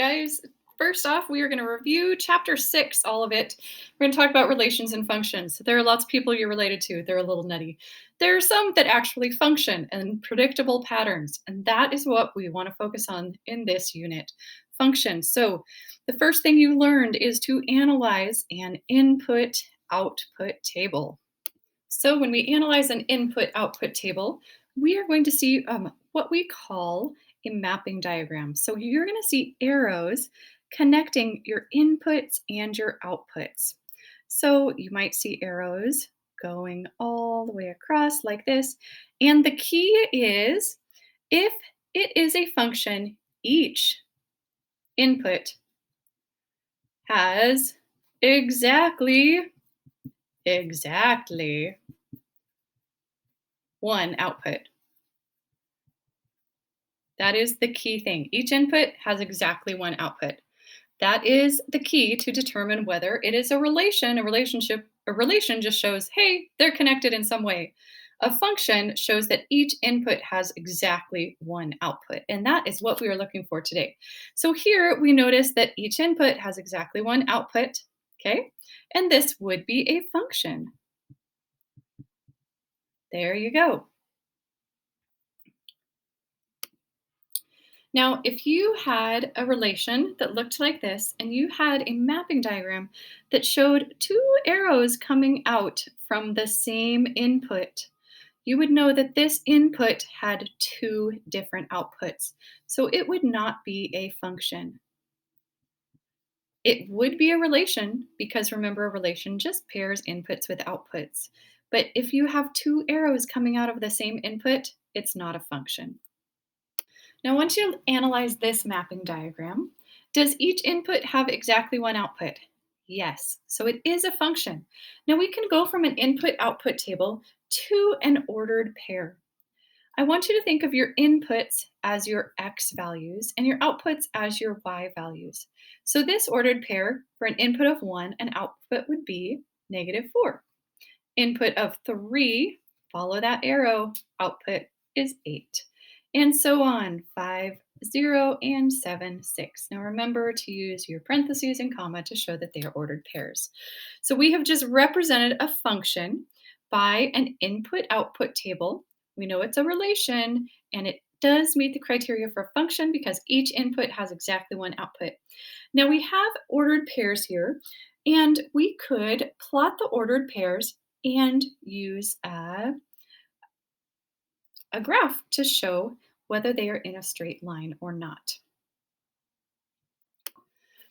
guys. First off, we are going to review chapter 6, all of it. We're going to talk about relations and functions. There are lots of people you're related to. They're a little nutty. There are some that actually function and predictable patterns, and that is what we want to focus on in this unit. Functions. So, the first thing you learned is to analyze an input-output table. So, when we analyze an input-output table, we are going to see what we call a mapping diagram. So you're going to see arrows connecting your inputs and your outputs. So you might see arrows going all the way across like this. And the key is if it is a function, each input has exactly one output. That is the key thing. Each input has exactly one output. That is the key to determine whether it is a relation, a relationship. A relation just shows, hey, they're connected in some way. A function shows that each input has exactly one output. And that is what we are looking for today. So here we notice that each input has exactly one output, okay? And this would be a function. There you go. Now, if you had a relation that looked like this and you had a mapping diagram that showed two arrows coming out from the same input, you would know that this input had two different outputs. So it would not be a function. It would be a relation because remember, a relation just pairs inputs with outputs. But if you have two arrows coming out of the same input, it's not a function. Now, once you analyze this mapping diagram, does each input have exactly one output? Yes, so it is a function. Now we can go from an input-output table to an ordered pair. I want you to think of your inputs as your x values and your outputs as your y values. So this ordered pair, for an input of 1, an output would be -4. Input of 3, follow that arrow, output is 8. And so on, 5, 0, and 7, 6. Now remember to use your parentheses and comma to show that they are ordered pairs. So we have just represented a function by an input-output table. We know it's a relation, and it does meet the criteria for a function because each input has exactly one output. Now we have ordered pairs here, and we could plot the ordered pairs and use a graph to show whether they are in a straight line or not.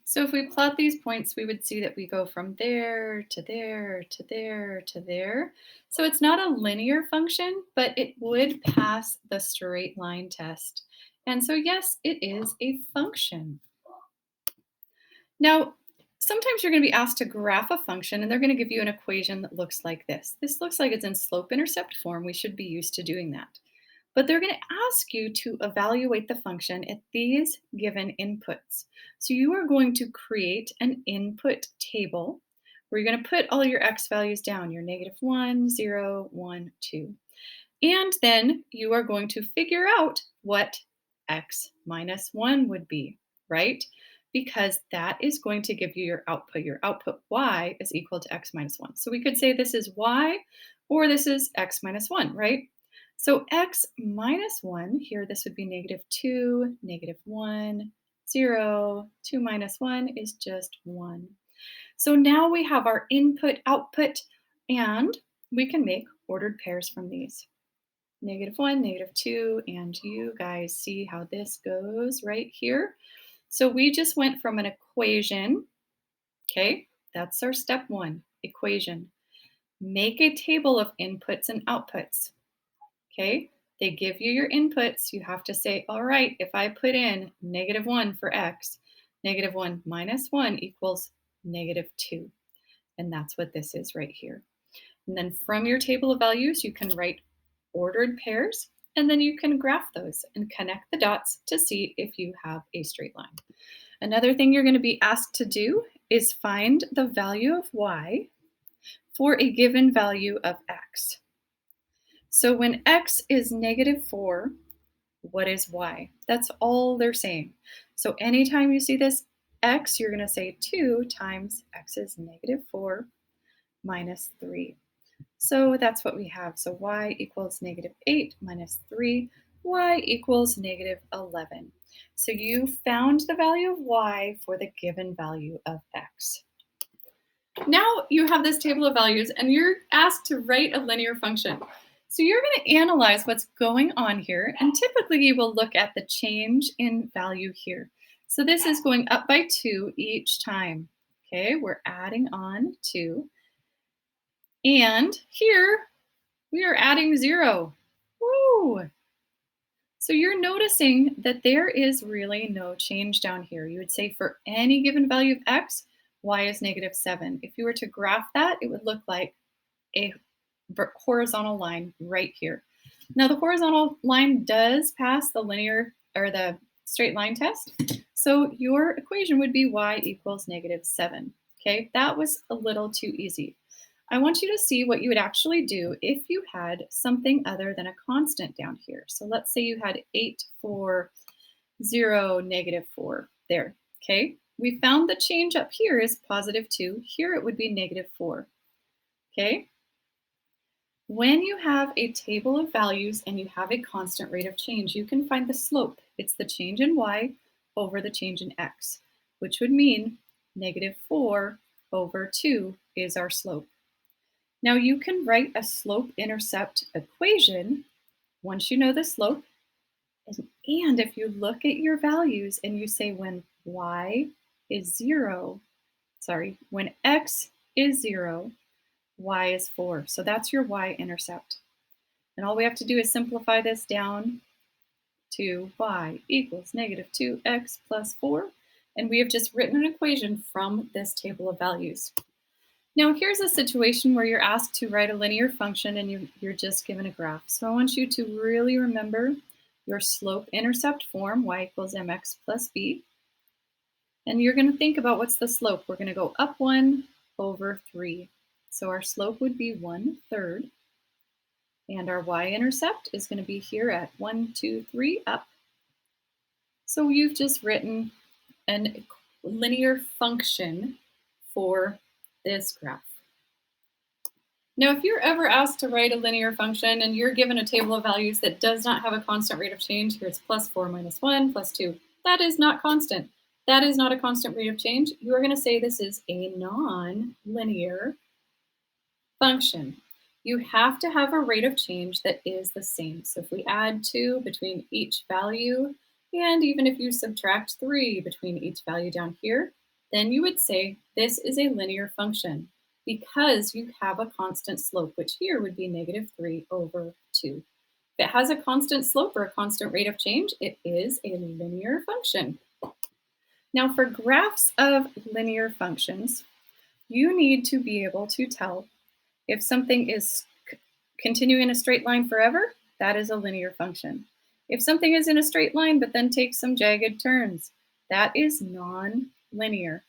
So if we plot these points, we would see that we go from there to there to there to there. So it's not a linear function, but it would pass the straight line test. And so yes, it is a function. Now, sometimes you're going to be asked to graph a function and they're going to give you an equation that looks like this. This looks like it's in slope-intercept form. We should be used to doing that. But they're going to ask you to evaluate the function at these given inputs. So you are going to create an input table where you're going to put all your x values down, your -1, 0, 1, 2. And then you are going to figure out what x minus 1 would be, right? Because that is going to give you your output. Your output y is equal to x minus 1. So we could say this is y or this is x minus 1, right? So x minus 1, here this would be -2, -1, 0, 2 minus 1 is just 1. So now we have our input, output, and we can make ordered pairs from these. -1, -2, and you guys see how this goes right here. So we just went from an equation, okay? That's our step 1, equation. Make a table of inputs and outputs. Okay, they give you your inputs. You have to say, all right, if I put in -1 for x, -1 minus 1 equals -2. And that's what this is right here. And then from your table of values, you can write ordered pairs, and then you can graph those and connect the dots to see if you have a straight line. Another thing you're going to be asked to do is find the value of y for a given value of x. So when x is -4, what is y? That's all they're saying. So anytime you see this x, you're going to say 2 times x is -4 minus 3. So that's what we have. So y equals -8 minus 3, y equals -11. So you found the value of y for the given value of x. Now you have this table of values and you're asked to write a linear function. So you're going to analyze what's going on here, and typically you will look at the change in value here. So this is going up by 2 each time. Okay, we're adding on 2. And here we are adding 0. Woo! So you're noticing that there is really no change down here. You would say for any given value of x, y is -7. If you were to graph that, it would look like a horizontal line right here. Now the horizontal line does pass the linear or the straight line test. So your equation would be y equals -7. Okay, that was a little too easy. I want you to see what you would actually do if you had something other than a constant down here. So let's say you had 8, 4, 0, -4 there. Okay, we found the change up here is +2. Here it would be -4. Okay, when you have a table of values and you have a constant rate of change, you can find the slope. It's the change in y over the change in x, which would mean -4 over 2 is our slope. Now you can write a slope-intercept equation once you know the slope. And if you look at your values and you say when y is 0, when x is 0, y is 4. So that's your y-intercept. And all we have to do is simplify this down to y equals -2x plus 4. And we have just written an equation from this table of values. Now here's a situation where you're asked to write a linear function and you're just given a graph. So I want you to really remember your slope-intercept form, y equals mx plus b. And you're going to think about what's the slope. We're going to go up 1 over 3. So our slope would be 1/3. And our y-intercept is going to be here at 1, 2, 3, up. So you've just written a linear function for this graph. Now, if you're ever asked to write a linear function and you're given a table of values that does not have a constant rate of change, here it's +4 minus 1 plus 2, that is not constant. That is not a constant rate of change. You are going to say this is a non-linear function. You have to have a rate of change that is the same. So if we add 2 between each value, and even if you subtract 3 between each value down here, then you would say this is a linear function because you have a constant slope, which here would be -3 over 2. If it has a constant slope or a constant rate of change, it is a linear function. Now for graphs of linear functions, you need to be able to tell if something is continuing in a straight line forever, that is a linear function. If something is in a straight line but then takes some jagged turns, that is non-linear.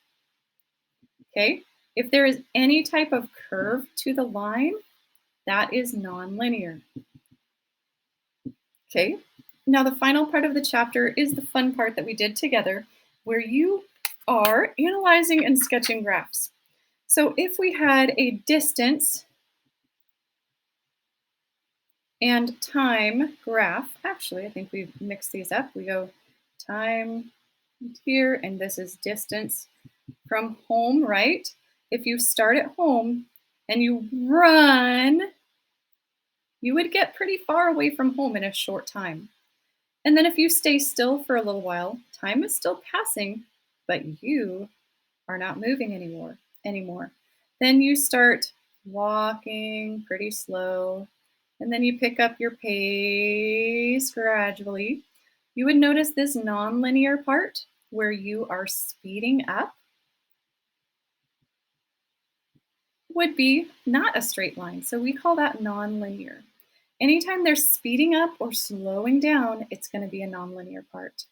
Okay? If there is any type of curve to the line, that is non-linear. Okay? Now the final part of the chapter is the fun part that we did together, where you are analyzing and sketching graphs. So if we had a distance and time graph, actually, I think we've mixed these up. We go time here, and this is distance from home, right? If you start at home and you run, you would get pretty far away from home in a short time. And then if you stay still for a little while, time is still passing, but you are not moving anymore. Then you start walking pretty slow, and then you pick up your pace gradually. You would notice this nonlinear part where you are speeding up would be not a straight line. So we call that nonlinear. Anytime there's speeding up or slowing down, it's going to be a nonlinear part.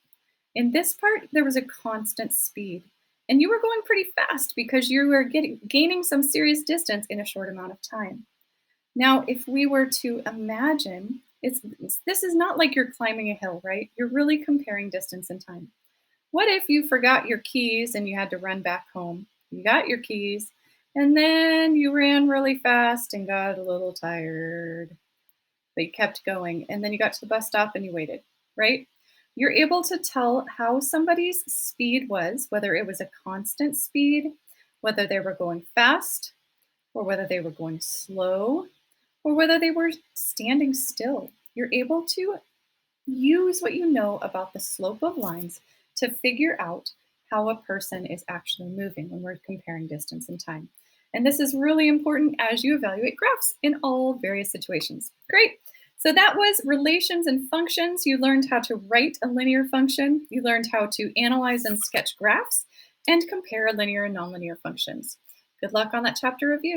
In this part, there was a constant speed. And you were going pretty fast because you were gaining some serious distance in a short amount of time. Now, if we were to imagine This is not like you're climbing a hill, right? You're really comparing distance and time. What if you forgot your keys and you had to run back home? You got your keys and then you ran really fast and got a little tired, but you kept going. And then you got to the bus stop and you waited, right? You're able to tell how somebody's speed was, whether it was a constant speed, whether they were going fast, or whether they were going slow, or whether they were standing still. You're able to use what you know about the slope of lines to figure out how a person is actually moving when we're comparing distance and time. And this is really important as you evaluate graphs in all various situations. Great. So that was relations and functions. You learned how to write a linear function. You learned how to analyze and sketch graphs and compare linear and nonlinear functions. Good luck on that chapter review.